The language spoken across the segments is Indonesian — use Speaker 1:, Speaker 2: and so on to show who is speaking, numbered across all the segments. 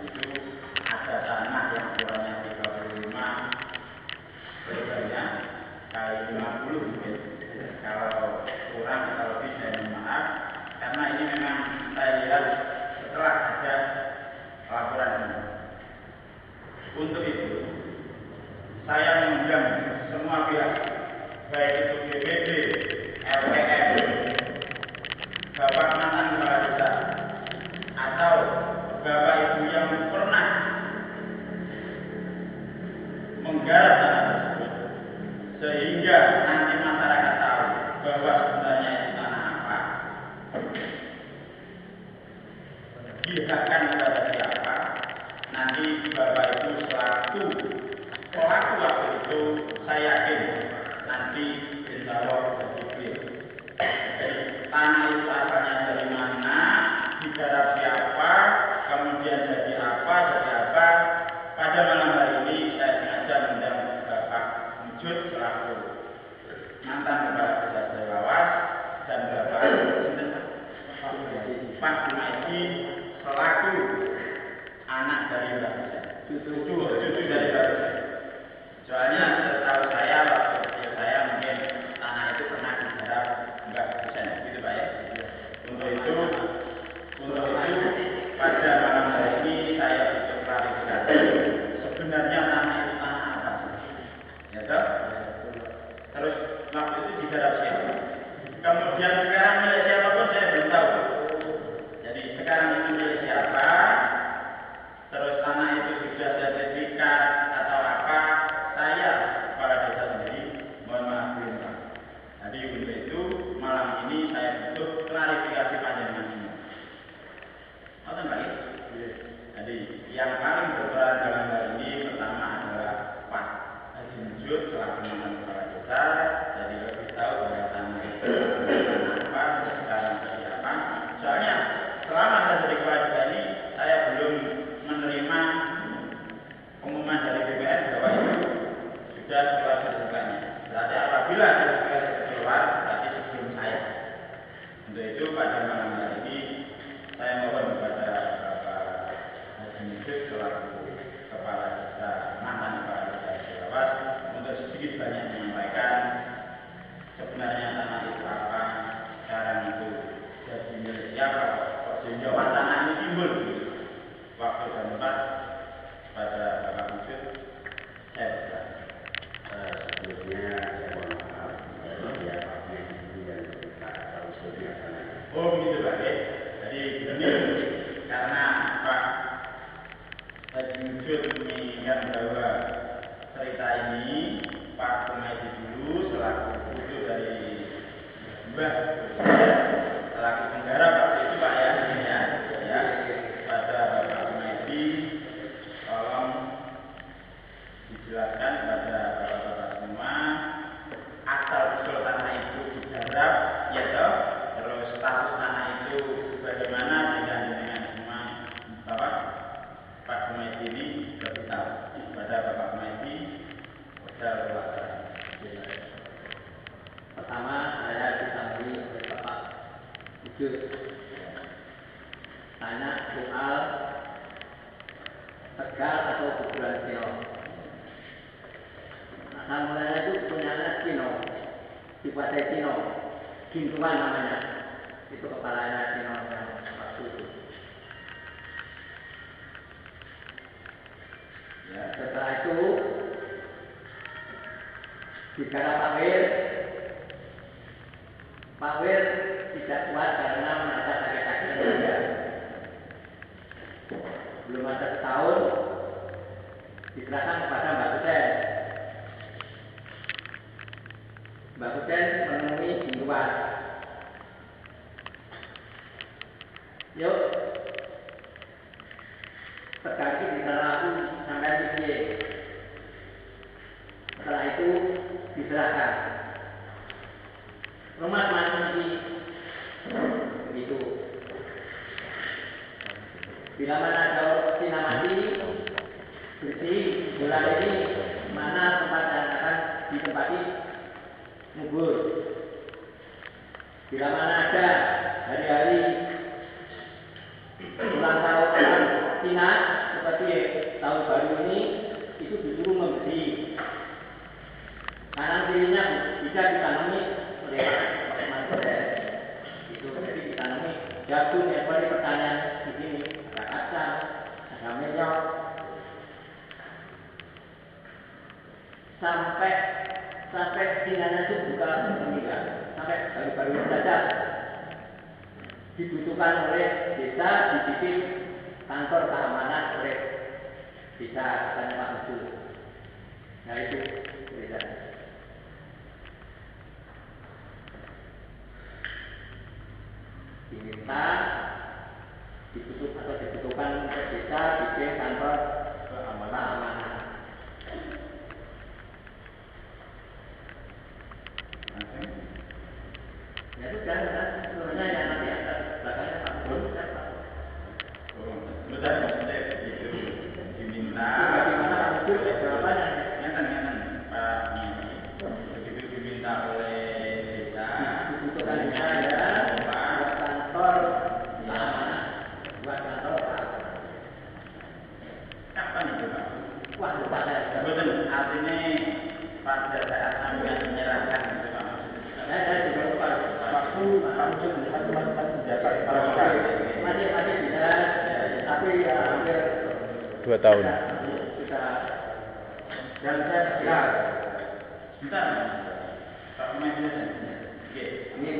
Speaker 1: itu ada tanah yang ukurannya 35 lebarnya kali 50 mungkin. Kalau kurang atau lebih saya mohon maaf, karena ini memang saya lihat setelah ada laporan ini. Untuk itu saya mengundang semua pihak, baik itu BPD, LPM, Bapak mantan kepala desa, atau Bapak Ibu yang pernah menggarap tanah tersebut, sehingga nanti masyarakat tahu bahwa sebenarnya itu tanah apa, dihakkan kepada siapa. Nanti Bapak Ibu selaku pelaku waktu itu, saya yakin nanti insya Allah jadi clear. Jadi tanah itu asalnya dari mana, digarap siapa, kemudian jadi apa. Pada malam hari ini saya sengaja mengundang Bapak Mujud selaku mantan kepala desa Jelawas dan Bapak Pak Jumaidi selaku anak dari Mbak Bisa, cucu dari Mbak Bisa. Soalnya setahu saya waktu kecil saya mungkin tanah itu pernah digarap Mbak Bisa, gitu Pak ya. Untuk itu pada malam hari ini saya butuh klarifikasi. Sebenarnya tanah itu tanah apa sih? Ya toh? Terus waktu itu digarap siapa? Kemudian sekarang milik siapa pun saya belum tahu. Jadi sekarang itu milik siapa? Terus tanah itu sudah sertifikat atau apa? Saya kepala desa sendiri mohon maaf belum tahu. Jadi untuk itu malam ini saya butuh klarifikasi panjenengan semua. Oke Pak ya? Jadi yang paling berperan dalam hal ini pertama adalah Pak Haji Mujud selaku mantan kepala desa. Jadi lebih tahu bahwa tanah itu apa, sekarang seperti apa. Soalnya selama saya jadi kepala desa ini saya belum menerima pengumuman dari BPN bahwa itu sudah keluar sertifikatnya. Berarti apabila sertifikat itu keluar, berarti sebelum saya. Untuk itu pada malam hari ini saya mohon kepada Bapak Haji Mujud selaku kepala desa, mantan kepala desa Jelawas, untuk sedikit banyak menyampaikan sebenarnya tanah itu apa, sekarang itu jadi milik siapa, sehingga tanah ini timbul. Waktu dan tempat pada Bapak Mujud, saya berkata.
Speaker 2: Sebelumnya saya mohon maaf ya Pak Medi yang kita tahu sebelumnya.
Speaker 1: Oh begitu Pak ya. Jadi begini, karena Pak Haji Mujud menginginkan bahwa cerita ini Pak Jumaidi dulu selaku cucu dari Mbah selaku penggarap waktu itu Pak ya, ya pada Bapak Jumaidi tolong dijelaskan kepada bapak-bapak semua asal usul tanah itu digarap ya toh, terus status tanah itu bagaimana dengan semua Bapak Pak Jumaidi ini lebih tahu kepada Bapak Jumaidi.
Speaker 3: Pertama saya ditemui oleh Bapak Mujud tanya soal Tegal atau Kuburan Cino. Asal mulanya itu punyanya Cino, dikuasai Cino, Gintuan namanya, itu kepalanya Cino yang waktu itu. Ya, setelah itu digarap Pak Wir tidak kuat karena merasa sakit-sakit saja. Belum ada setahun diserahkan kepada Mbak Hussein. Mbak Hussein menemui Gintuan. Yuk, terganti di lalu sampai di. Setelah itu diserahkan. Rumah mati begitu. Bila mana ada Cina mati, bersih bulan ini mana tempat yang akan ditempati ngubur. Bila mana ada hari-hari ulang tahun Cina seperti tahun baru ini itu disuruh membeli kanan kirinya bisa ditanami oleh manusia itu jadi ditanami jagung yang boleh pertanian di sini ada kacang ada melon sampai Cinanya itu buka meninggal sampai baru-baru saja dibutuhkan oleh desa dibikin kantor keamanan oleh desa katanya Pak Musul. Nah itu beda. Diminta dibutuhkan untuk desa bikin kantor keamanan. Ya sudah, sebenarnya yang nanti akan belakangnya Pak Musul dan Pak.
Speaker 1: Sudah maksudnya itu diminta.
Speaker 3: Bagaimana Pak Musul jawabannya?
Speaker 1: Pak Mimi begitu diminta oleh desa
Speaker 3: Dibutuhkan desa ya buat kantor keamanan, buat kantor keamanan.
Speaker 1: Kapan itu Pak?
Speaker 3: Wah lupa saya.
Speaker 1: Betul, artinya pada saat sampai menyerahkan itu Pak maksudnya.
Speaker 3: Saya juga lupa.
Speaker 1: Waktu Pak Musul melihat teman-teman senjata
Speaker 3: Masih bisa, tapi ya hampir
Speaker 4: 2 tahun.
Speaker 3: Kita dan saya
Speaker 1: sebentar Pak Pemain saja. Oke.
Speaker 3: ini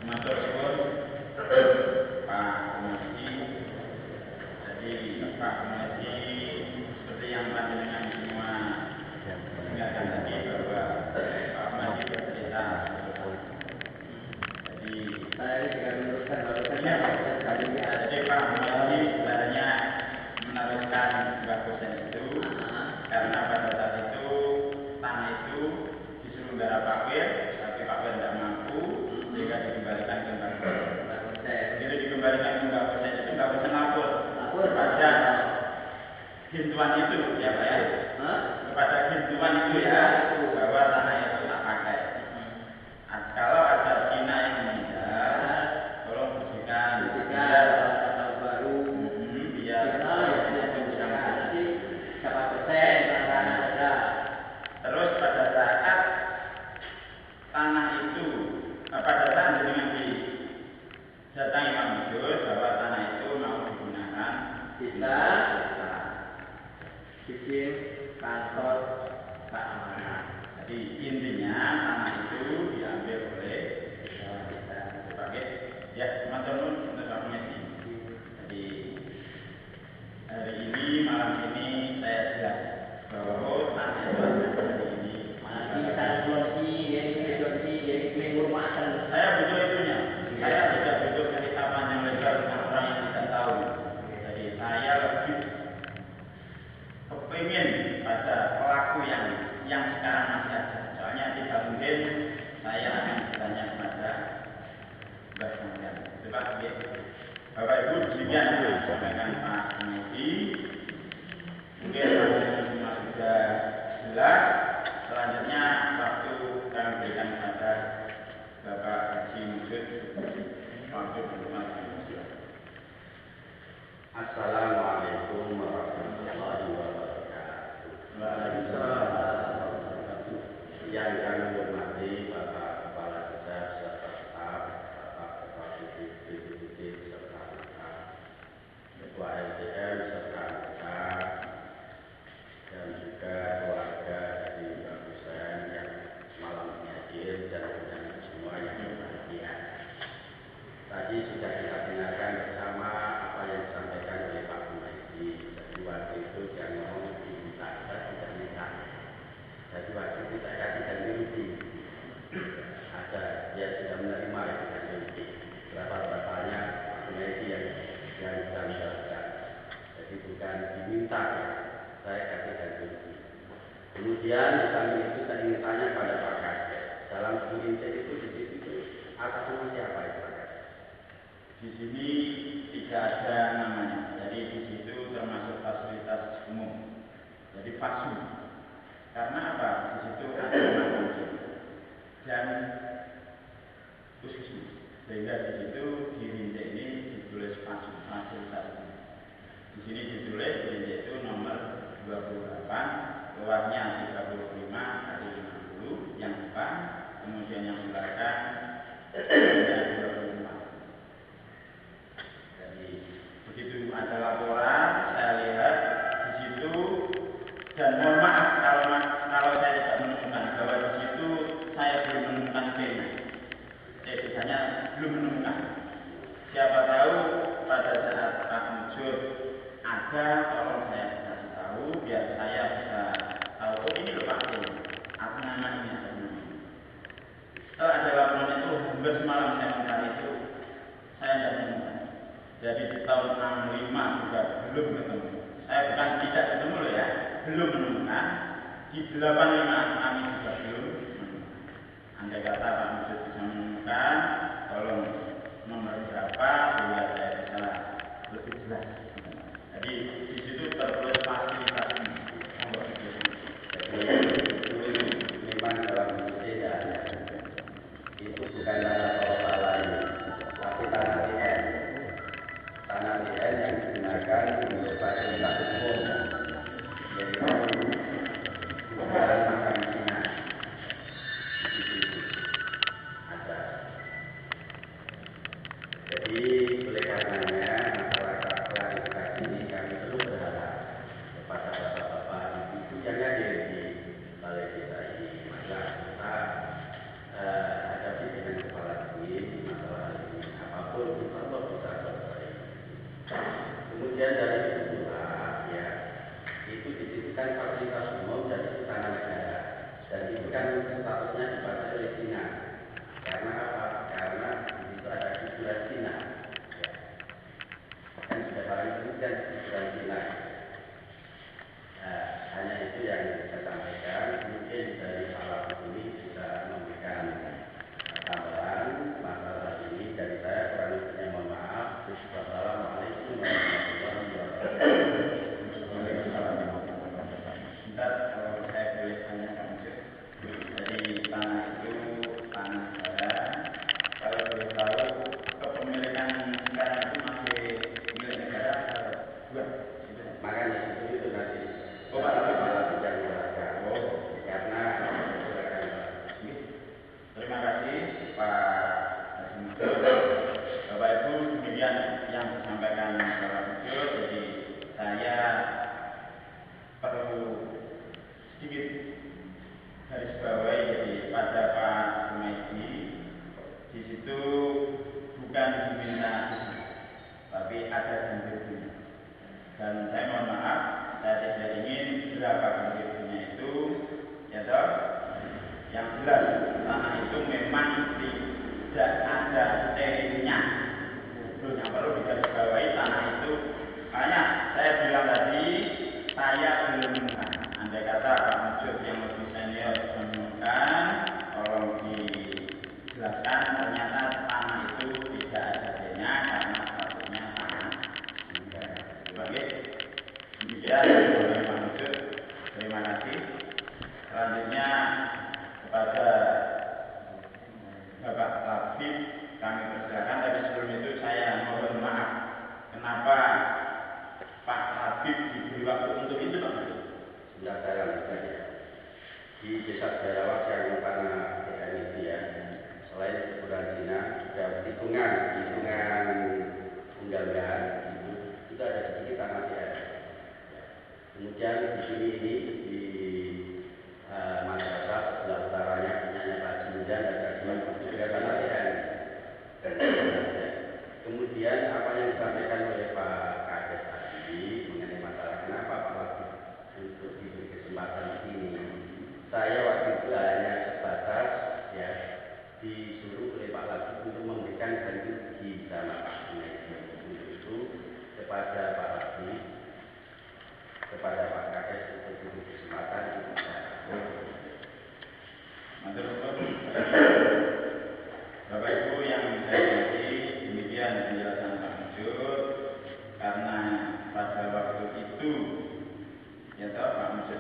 Speaker 1: Matur suwun Pak Komisi. Jadi Pak Komisi seperti yang panjenengan semua ingatkan tadi bahwa Pak Komisi bercerita. Jadi
Speaker 3: saya juga meneruskan baru
Speaker 1: ya,
Speaker 3: saja
Speaker 1: jadi Pak Komisi sebenarnya meneruskan Mbak Kosen itu karena pada saat itu tanah itu disuruh garap Pak Wir, tapi Pak Wir tidak mampu sehingga dikembalikan ke Mbak Kosen. Begitu dikembalikan ke Mbak Kosen itu Mbak Kosen lapor kepada hintuan itu ya Pak ya, kepada hintuan itu ya bahwa tanah itu tak pakai. Kalau ada Cina yang meninggal, tolong bersihkan biar
Speaker 3: tahun baru
Speaker 1: biar
Speaker 3: nanti berapa persen ada.
Speaker 1: terus pada saat tanah itu pada saat dengan didatangi Pak Musul bahwa tanah itu mau digunakan
Speaker 3: Kita bikin kantor keamanan.
Speaker 1: jadi intinya tanah itu diambil oleh kita sebagai ya teman-teman untuk Pak Komisi. Jadi hari ini malam ini saya sudah bahwa tanah itu ada hari ini.
Speaker 3: Kita jadi pengurmatan.
Speaker 1: Saya butuh itunya. Saya tidak butuh cerita panjang lebar tentang orang yang tidak tahu. Jadi saya lebih kepingin pada pelaku yang sekarang masih ada. Soalnya tidak mungkin saya akan bertanya kepada Mbak Sampian. Coba Bapak Ibu demikian sampaikan Pak Komisi. Mungkin semua sudah jelas. Selanjutnya waktu kami berikan kepada Bapak Haji Mujud waktu berhormat.
Speaker 2: Assalamualaikum warahmatullahi wabarakatuh. Yang kami hormati Bapak Kepala Desa beserta staf, Bapak Ketua BPBD serta anggota, Ketua LDM serta anggota, dan juga keluarga dari Mbak Husain yang malam ini hadir dan undangan semua yang berbahagia. Tadi sudah kita dengarkan bersama apa yang disampaikan oleh Pak Komisi. Jadi waktu itu dia ngomong diminta, kita tidak minta. Jadi waktu itu saya kasih ganti rugi. Ada, dia sudah menerima itu ganti rugi. Berapa-berapanya Pak Komisi yang kita menjelaskan. Jadi bukan diminta ya, saya kasih ganti rugi. Kemudian kami itu saya ingin tanya pada Pak Kades. Dalam pengintai itu di situ atas nama siapa itu Pak Kades?
Speaker 1: Di sini tidak ada namanya. Jadi di situ termasuk fasilitas umum. Fasum. Karena apa? Di situ ada makam dan puskesmas. Sehingga di situ di Rinjek ini ditulis Fasum fasilitasi. Di sini ditulis Rinjek itu nomor 28, luasnya 35 kali 50 yang depan, kemudian yang belakang 25. Jadi begitu ada laporan, saya lihat di situ dan mohon maaf kalau saya tidak menemukan bahwa di situ saya belum menemukan pena. Biasanya belum menemukan. Siapa tahu pada saat Pak Mujur ada, tolong saya kasih tahu biar saya bisa tahu. Oh ini loh Pak, aku nama ini ada nama. Setelah ada laporan itu, hampir semalam saya mencari itu, saya tidak menemukan. Jadi di tahun 65 juga belum ketemu. Saya bukan tidak ketemu loh ya, belum menemukan. Di 85 kami juga belum menemukan. Andai kata Pak Mujur bisa menemukan, tolong nomor berapa sehingga saya bisa lebih jelas. Jadi di situ tertulis fasilitas ini.
Speaker 2: Jadi memang dalam tidak ada. Itu bukan tanah kota lain, tapi tanah TN. Tanah TN yang digunakan untuk fasilitas umum, yaitu bukan makam Cina. Di situ ada. Jadi oleh karenanya masyarakat klarifikasi ini kami perlu berharap kepada bapak-bapak ibu yang hadir di balai desa ini, maka kita hadapi dengan kepala dingin masalah ini, apapun insya bisa selesai. Kemudian dari itu pula ya itu dititipkan fasilitas umum dan itu tanah negara dan itu kan statusnya dibaca oleh Cina. Karena apa? Karena di situ ada kuburan Cina. Ya. Kan sudah paling kemudian kuburan Cina. Hanya itu yang saya sampaikan. Mungkin dari Pak Wagub ini bisa memberikan tambahan masalah ini. Dari saya kurang lebihnya mohon maaf. Wassalamualaikum warahmatullahi wabarakatuh.
Speaker 1: Sebentar, kalau saya boleh tanya Pak Mujur. Jadi tanah itu tanah negara. Kalau boleh tahu kepemilikan sekarang itu masih milik negara atau bukan?
Speaker 2: Makanya itu nanti
Speaker 1: Oh, Pak,
Speaker 2: malah tidak dijelaskan. Karena
Speaker 1: terima kasih Pak Haji Mujur. Bapak Ibu, demikian yang disampaikan Bapak Mujur. Jadi saya perlu sedikit garis bawahi jadi pada Pak Junaidi di situ bukan diminta tapi ada ganti. Dan saya mohon maaf, saya tidak ingin berapa ganti itu, ya toh. Yang jelas tanah itu memang tidak ada sterilnya. Yang perlu digarisbawahi tanah itu, makanya saya bilang tadi saya belum menemukan. Andai kata Pak Mujur yang lebih senior menemukan, tolong dijelaskan ternyata tanah itu tidak ada sterilnya karena statusnya tanah negara. Sebagai demikian dari Pak Mujur, terima kasih. Selanjutnya kepada Bapak Tabib kami persilakan, tapi sebelum itu saya mohon maaf kenapa Pak Tabib diberi waktu untuk itu Pak Mujur.
Speaker 2: sudah saya lanjutkan ya. Di desa Darawak yang tanah TN itu ya, selain kuburan Cina, juga hitungan unggal-unggalan itu ada sedikit tanah TN. Kemudian di sini ini di masyarakat sebelah utaranya punyanya Pak Jindan dan Kasiman itu juga tanah TN. Kemudian apa yang disampaikan oleh Pak Kades tadi mengenai masalah kenapa Pak Wagub untuk diberi kesempatan ini, saya waktu itu hanya sebatas ya disuruh oleh Pak Wagub untuk memberikan ganti rugi sama Pak Junaidi. Untuk itu kepada Pak Wagub, kepada Pak Kades untuk diberi kesempatan itu
Speaker 1: Bapak Ibu yang saya hormati, demikian penjelasan Pak Mujur. Karena pada waktu itu ya toh Pak Mujur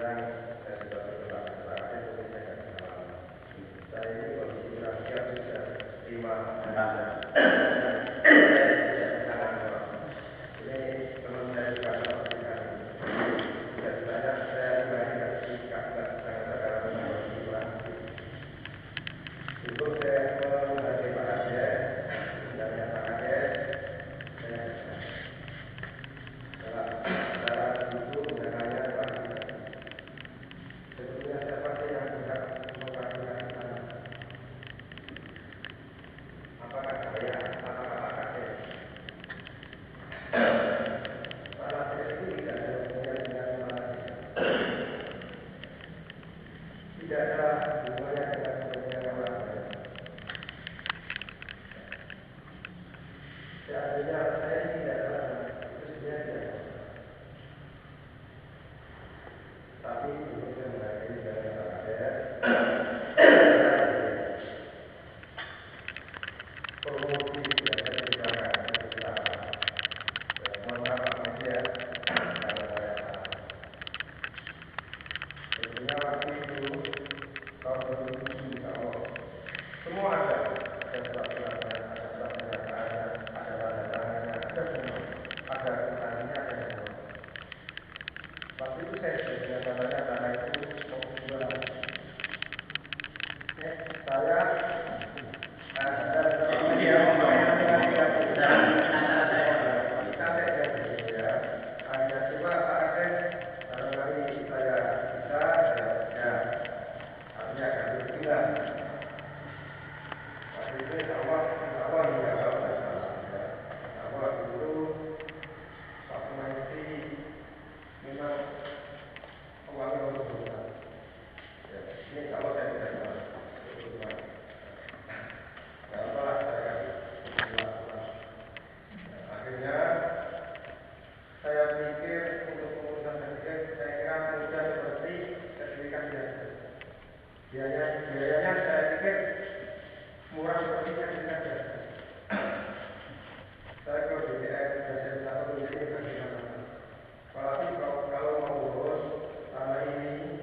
Speaker 4: yang saya sudah terima kasih untuk saya dalam saya ini kondisi kurang siap sudah terima ini teman saya juga melakukan dan banyak saya pribadi dari kakak saya dalam jiwa itu saya menghargai Pak Kades dan Pak Kades secara itu mengenai Pak Kades sebetulnya siapa sih yang berhak mengatakan sana apakah saya apakah Pak Kades Pak Kades itu tidak ada hubungan dengan Pak Kades tidak ada hubungannya dengan kepentingan orang lain. Seandainya saya tidak ada, itu sebenarnya tidak. Tapi ini saya menghargai dari Pak Kades. Promosi tidak saya ceritakan sebentar. Mohon maaf Pak Media, karena saya salah. Sebenarnya waktu itu tahun 2007 insya Allah semua ada surat-suratnya, ada surat pernyataannya, ada tanda tangannya, ada semua, ada keterangannya, ada semua. Waktu itu saya sudah menyatakannya karena itu mau jualan. Saya saya pikir untuk pengurusan sertifikat saya kira mudah seperti sertifikat biasa. Biayanya saya pikir murah seperti sertifikat biasa. Saya ke BPN sudah saya minta ini bagaimana. Apalagi kalau mau urus tanah ini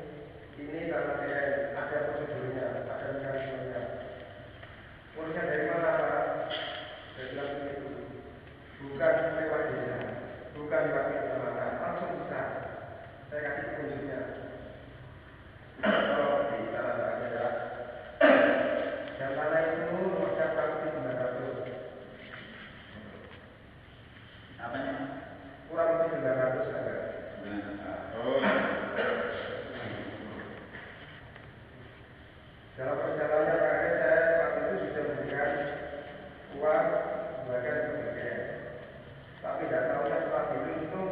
Speaker 4: tanah BPN ada prosedurnya, ada mekanismenya. Urusnya dari mana Pak? Saya bilang begitu. Bukan lewat desa. Bukan lewat kecamatan, langsung bisa. Saya kasih petunjuknya. Kalau di tanah adalah dan tanah itu luasnya kurang lebih 900.
Speaker 1: Apanya?
Speaker 4: Kurang lebih 900 ada. Dalam perjalanan terakhir saya waktu itu sudah memberikan uang sebagian ke BPN. Tapi tidak tahunya setelah itu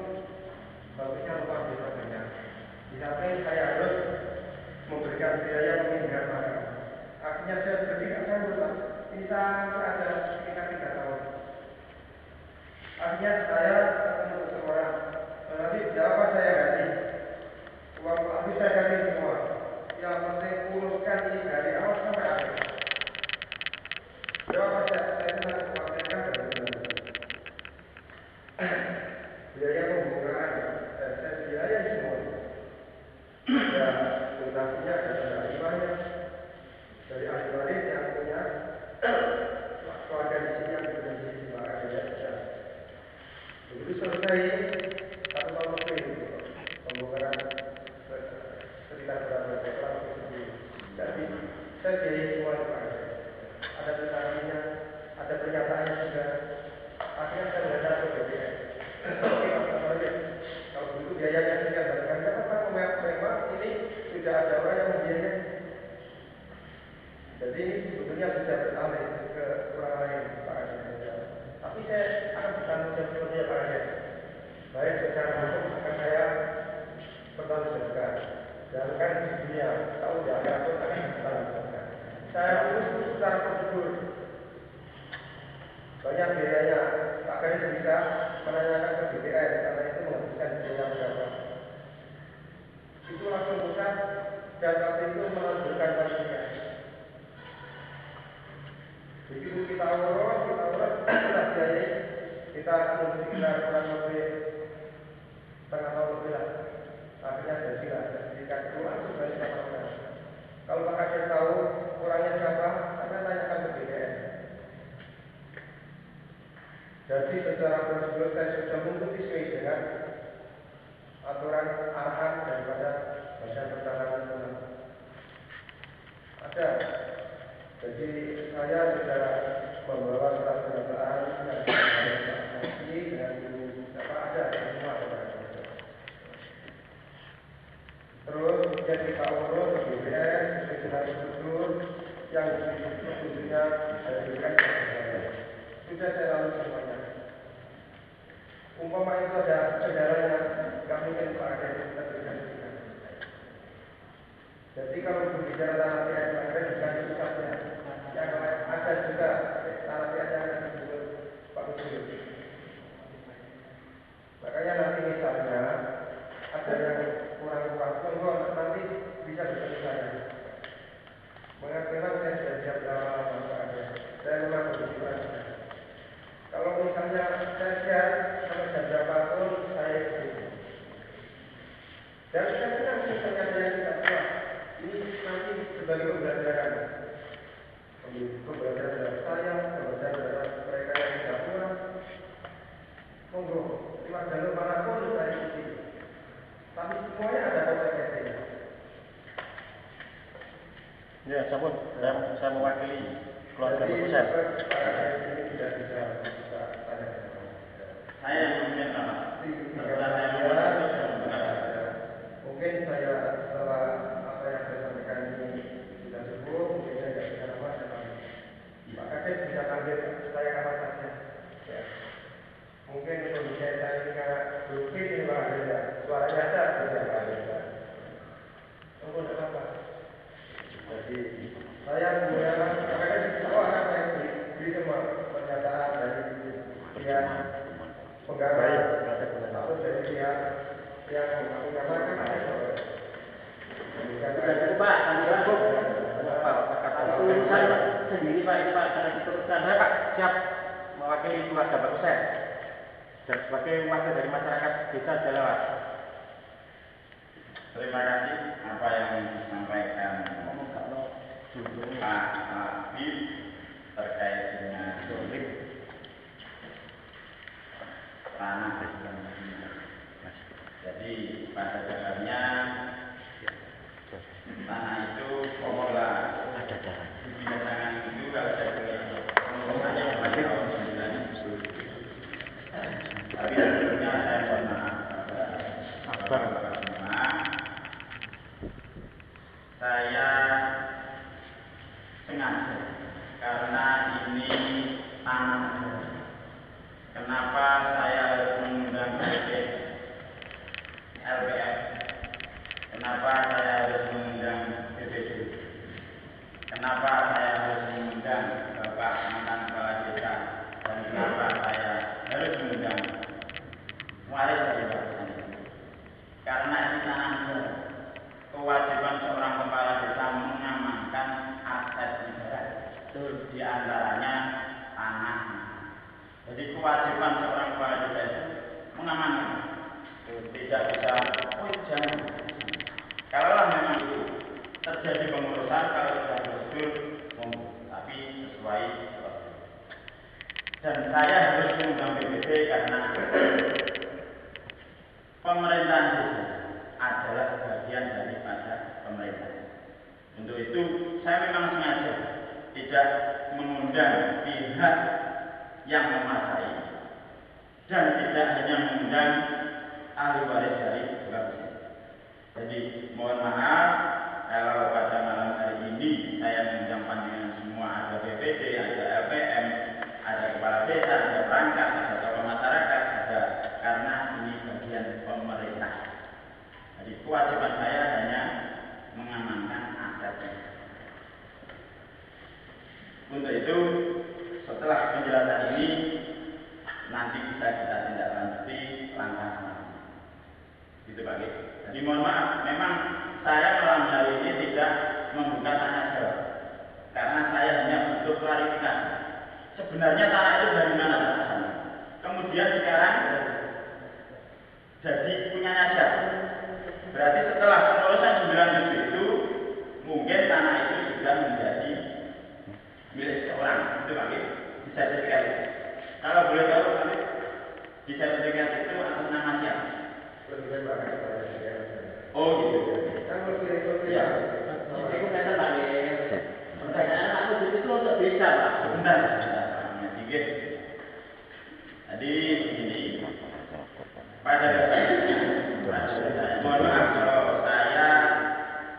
Speaker 4: bagusnya luar biasa banyak. Di samping saya harus memberikan biaya pemindahan makam. Akhirnya saya berpikir saya lupa bisa ada sekitar 3 tahun. Akhirnya saya ketemu seseorang. Nanti berapa saya ganti? Uang habis saya ganti semua. Yang penting uruskan ini dari awal sampai akhir. Berapa saya senang memastikan biaya pembukaan dan biaya semua dan tunasinya ada riwayat dari ahli waris yang punya keluarga di sini yang sudah di Barat Daya. Begitu selesai 1 tahun lebih pembukaan sekitar berapa ekor itu. Jadi saya pilih semua ada tunasinya, ada pernyataannya juga. Akhirnya saya belajar ke BPN. Kalau dulu biayanya tidak balikan, kenapa memang ini sudah ada orang yang membiayai. Jadi sebetulnya sudah beralih ke orang lain Pak Kades. Tapi saya akan bertanggung jawab sepenuhnya Pak Kades. Baik secara hukum akan saya bertanggung jawabkan. Dan kan di dunia tahu tidak akan bertanggung jawabkan. Saya urus secara prosedur. Banyak biayanya. Pak Kades bisa menanyakan ke BPN karena itu menghabiskan biaya berapa. Itu langsung buka dan waktu itu menunjukkan pastinya. Begitu kita urus, kita biayai, kita menghabiskan kurang lebih setengah tahun lebih lah. Akhirnya jadilah Jadi secara prosedur saya sudah mengikuti sesuai dengan aturan arahan daripada Badan Pertanahan Nasional. Ada. Jadi saya sudah membawa surat pernyataan dan saksi dan apa ada semua ada. Terus kemudian kita urus ke BPN sesuai dengan prosedur yang tentunya saya berikan kepada saya. Sudah saya lalui semuanya. Umpama itu ada kendalanya, nggak mungkin Pak ada kita berikan. Jadi kalau berbicara tanah PN ada bukan pusatnya, yang ada juga tanah PN yang disebut Pak Usul. Makanya nanti misalnya ada yang kurang puas, nanti bisa bertemu saya. Memang saya sudah siap lama ada. Saya memang berbicara. Kalau misalnya saya siap, kalau jam berapapun saya ikut. Dan saya senang misalnya ada yang tidak puas. Ini nanti sebagai pembelajaran. Pembelajaran dari saya, pembelajaran dari mereka yang tidak puas. Monggo, lewat jalur manapun saya ikuti. Tapi semuanya ada konsekuensinya.
Speaker 1: Ya, sabun. Saya mewakili keluarga besar.
Speaker 4: Ini tidak bisa tanya.
Speaker 1: Saya yang kemudian sama. Setelah saya
Speaker 4: mungkin saya setelah apa yang saya sampaikan ini sudah cukup, mungkin saya tidak bisa nama Pak Kades bisa panggil saya kapan saja. Ya. Mungkin kondisi saya ini karena belum fit ini Pak Kades ya. Suaranya ada, bisa Pak Kades. Tunggu tidak apa-apa. Jadi saya punya akan saya beri semua pernyataan dari pihak penggarap atau dari pihak yang mengamankan ada.
Speaker 3: Pak, urusan sendiri Pak, itu Pak, karena diteruskan.
Speaker 1: Saya Pak siap mewakili keluarga Pak Usen dan sebagai wakil dari masyarakat desa Jalawar. Terima kasih apa yang disampaikan Pak Habib terkait dengan tanah. Jadi pada dasarnya tanah itu formula dibinatangan itu kalau saya boleh hanya pada tahun 90. Tapi sebelumnya saya mohon maaf kepada Bapak semua. Saya sengaja karena ini tanah. Kenapa saya harus mengundang LPF? Kenapa saya harus mengundang BPD? Kenapa saya harus mengundang Bapak mantan kepala desa? Dan kenapa saya harus mengundang waris dari Bapak? Karena ini tanah negara. Kewajiban seorang kepala desa mengamankan aset negara. Di antaranya tanah. Jadi kewajiban seorang kepala desa itu mengamankan. Tidak bisa, jangan. Kalau memang itu terjadi pengurusan, kalau sudah prosedur, tapi sesuai prosedur. Dan saya harus mengundang BPD karena pemerintahan desa adalah bagian daripada pemerintah. Untuk itu saya memang sengaja tidak mengundang pihak yang memaksa'i dan tidak hanya mengundang ahli waris dari Bapak. Jadi mohon maaf kalau pada malam hari ini saya mengundang pandangan semua, ada BPD, ada LPM, ada kepala desa, ada perangkat, ada tokoh masyarakat, ada karena ini bagian pemerintah. Jadi kewajiban saya hanya mengamankan asetnya. Untuk itu setelah penjelasan ini nanti bisa kita tindak lanjuti langkah-langkah. Gitu Pak. Jadi mohon maaf, memang saya malam hari ini tidak membuka tanya jawab karena saya hanya butuh klarifikasi. Sebenarnya tanah itu dari mana asalnya? Kemudian sekarang jadi punyanya siapa? Berarti setelah pengurusan 97 itu mungkin tanah itu sudah menjadi milik seorang. Itu Pak. Bisa sekali. Kalau boleh tahu Oh gitu.
Speaker 4: Kan lebih repot
Speaker 1: Ya.
Speaker 3: Itu kata Pak pertanyaan aku itu untuk bisa Pak.
Speaker 1: Sebentar. Sedikit. Jadi begini. Pada dasarnya, mohon maaf kalau saya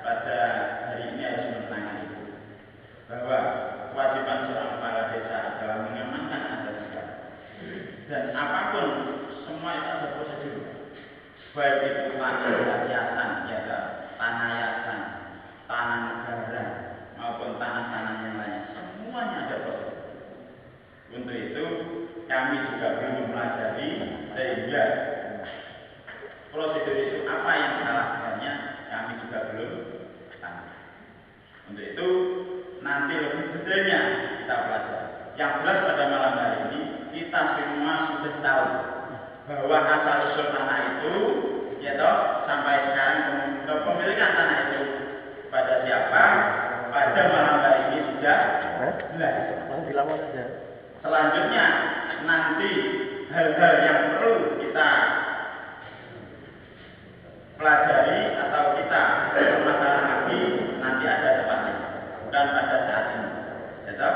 Speaker 1: pada hari ini harus menerangkan itu bahwa kewajiban seorang kepala desa adalah mengamankan adat negara dan apapun semua itu ada prosedur, baik itu tanah yayasan, ya tanah yayasan, tanah negara maupun tanah-tanah yang lain, semuanya ada prosedur. Untuk itu kami juga belum mempelajari sehingga prosedur itu apa yang salah sebenarnya kami juga belum tahu. Untuk itu nanti lebih detailnya kita pelajari. Yang jelas pada malam hari ini kita semua sudah tahu bahwa asal usul tanah itu, ya toh, sampai sekarang kepemilikan tanah itu pada siapa, pada malam hari ini sudah jelas. Selanjutnya nanti hal-hal yang perlu kita pelajari atau kita permasalahan lagi nanti ada tempatnya, bukan pada saat ini. Jadi,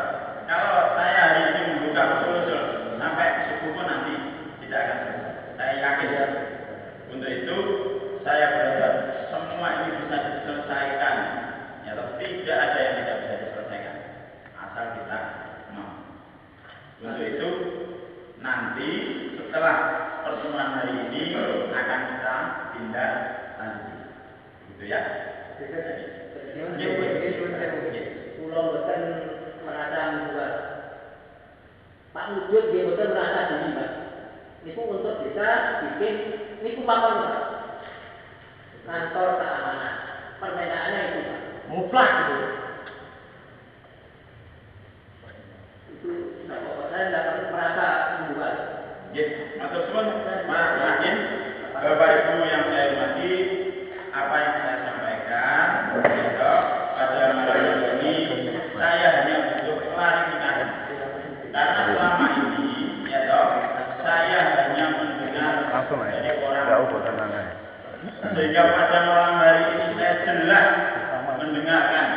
Speaker 1: kalau saya hari ini membuka usul-usul sampai subuh pun nanti tidak akan selesai. Saya yakin. Untuk itu saya berharap semua ini bisa diselesaikan. Ya, tidak ada yang tidak bisa diselesaikan asal kita mau. Untuk itu nanti setelah pertemuan hari ini akan kita tindak lanjut, gitu ya.
Speaker 3: Pulau boten merasa membuat Pak Wujud dia boten merasa diri Pak. Niku untuk bisa bikin niku pakon Pak. Kantor keamanan. Perbedaannya itu Pak. Mutlak itu. Itu saya tidak merasa membuat.
Speaker 1: Ya, matur suwun Pak Yakin, Bapak Ibu yang saya hormati, apa yang saya sampaikan, ya, pada malam ini saya hanya untuk klarifikasi. Karena selama ini, ya toh, saya hanya mendengar dari orang. Sehingga pada malam hari ini saya jelas mendengarkan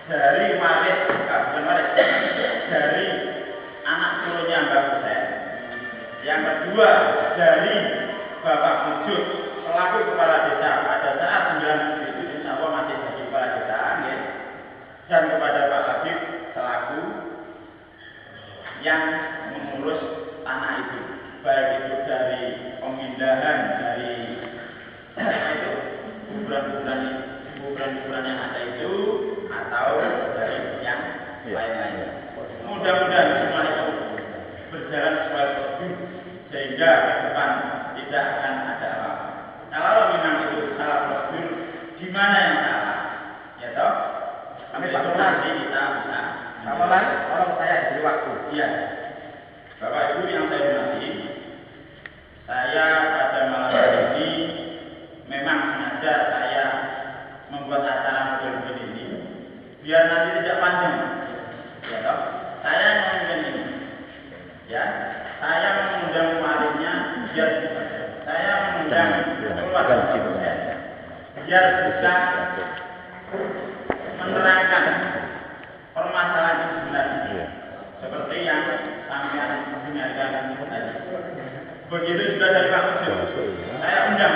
Speaker 1: dari waris, bukan waris, dari anak turunnya Mbak Hussein. Yang kedua dari Bapak Wujud selaku kepala desa pada saat 97 itu insya Allah masih jadi kepala desa, ya. Dan kepada Pak Habib selaku yang mengurus tanah itu, baik itu dari pemindahan dari itu kuburan yang ada itu atau dari yang lain-lain. Mudah-mudahan semua itu berjalan sesuai prosedur sehingga ke depan tidak akan ada apa-apa. Kalau memang itu salah prosedur, di mana yang salah? Ya toh? Kami nanti kita bisa.
Speaker 3: Kapan orang saya diberi waktu.
Speaker 1: Iya. Bapak Ibu yang saya hormati, saya pada malam hari ini memang sengaja saya membuat acara model begini ini biar nanti tidak panjang. Ya toh? Saya memimpin ini. Ya, saya mengundang mualimnya biar saya mengundang keluarga saya biar bisa menerangkan permasalahan itu sebenarnya seperti yang sampean dengarkan tadi. Begitu juga dari Pak Wujud, saya undang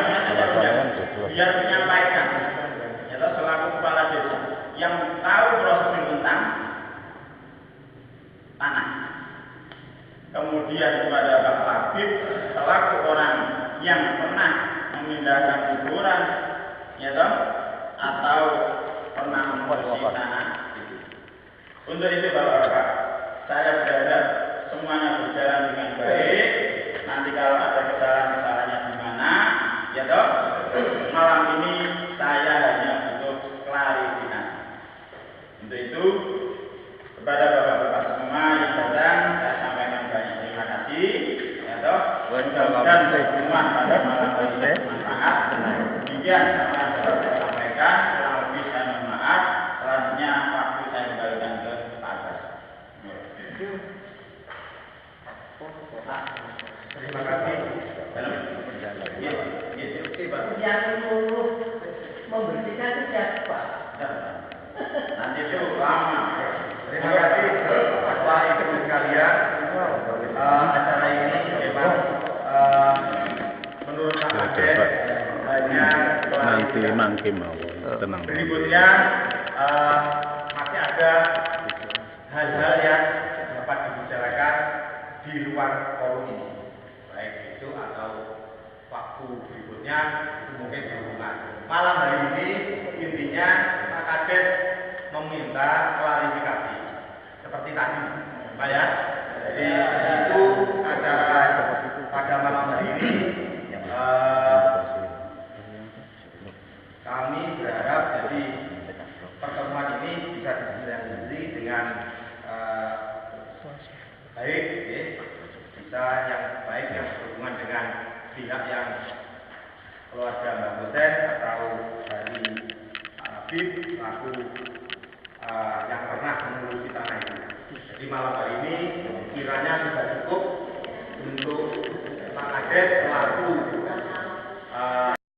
Speaker 1: biar menyampaikan yaitu selaku kepala desa yang tahu prosedur tentang tanah. Kemudian kepada Pak Habib selaku orang yang pernah memindahkan kuburan, ya toh, atau pernah memposisi tanah itu. Untuk itu Bapak-bapak, saya berharap semuanya berjalan dengan baik. Nanti kalau ada kesalahan-kesalahannya di mana, ya toh, malam ini saya hanya butuh klarifikasi. Untuk itu kepada Bapak-bapak semua yang datang, saya sampaikan banyak terima kasih. Ya toh, mudah-mudahan pertemuan pada malam hari ini bermanfaat. Demikian apa yang dapat saya sampaikan. Kurang lebih saya mohon maaf. Selanjutnya waktu saya kembalikan ke Pak Abbas.
Speaker 5: mangke mawon, tenang.
Speaker 1: Berikutnya masih ada hal-hal yang dapat dibicarakan di luar forum ini, baik itu atau waktu berikutnya itu mungkin berhubungan. Malam hari ini intinya Pak Kades meminta klarifikasi seperti tadi, Pak ya. Jadi itu acara pada malam hari ini. Kami berharap jadi pertemuan ini bisa ditindaklanjuti dengan baik, ya. Bisa yang baik yang berhubungan dengan pihak yang keluarga Mbak Dosen atau dari Pak Habib selaku yang pernah mengurusi tanah itu. Jadi malam hari ini kiranya sudah cukup untuk Pak Kades selaku